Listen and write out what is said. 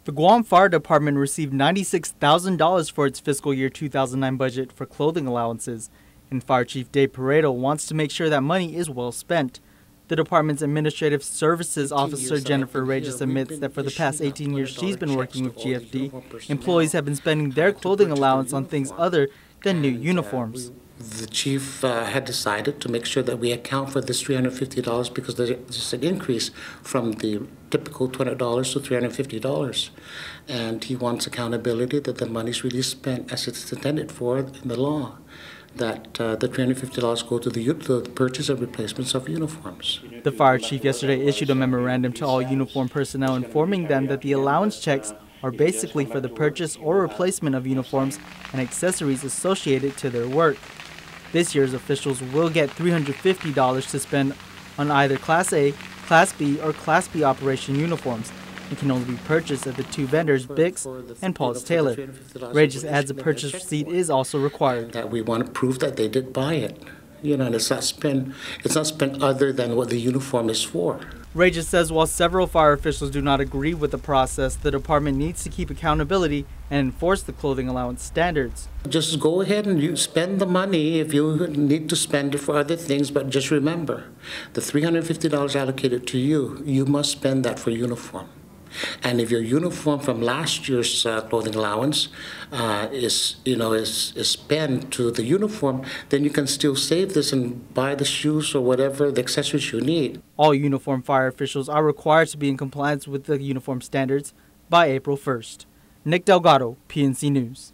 The Guam Fire Department received $96,000 for its fiscal year 2009 budget for clothing allowances, and Fire Chief Dave Pareto wants to make sure that money is well spent. The department's Administrative Services Officer Jennifer Regis admits that for the past 18 years she's been working with GFD, employees have been spending their clothing allowance on things other than new uniforms. The chief had decided to make sure that we account for this $350 because there's an increase from the typical $200 to $350. And he wants accountability that the money's really spent as it's intended for in the law, that the $350 go to the purchase and replacements of uniforms. The fire chief yesterday issued a memorandum to all uniform personnel informing them that the allowance checks are basically for the purchase or replacement of uniforms and accessories associated to their work. This year's officials will get $350 to spend on either Class A, Class B, or Class B operation uniforms. It can only be purchased at the two vendors, Bix and Paul's Tailor. Regis adds a purchase receipt is also required. That we want to prove that they did buy it. And it's not spent other than what the uniform is for. Regis says while several fire officials do not agree with the process, the department needs to keep accountability and enforce the clothing allowance standards. Just go ahead and you spend the money if you need to spend it for other things, but just remember, the $350 allocated to you, you must spend that for uniform. And if your uniform from last year's clothing allowance is spent to the uniform, then you can still save this and buy the shoes or whatever the accessories you need. All uniform fire officials are required to be in compliance with the uniform standards by April 1st. Nick Delgado, PNC News.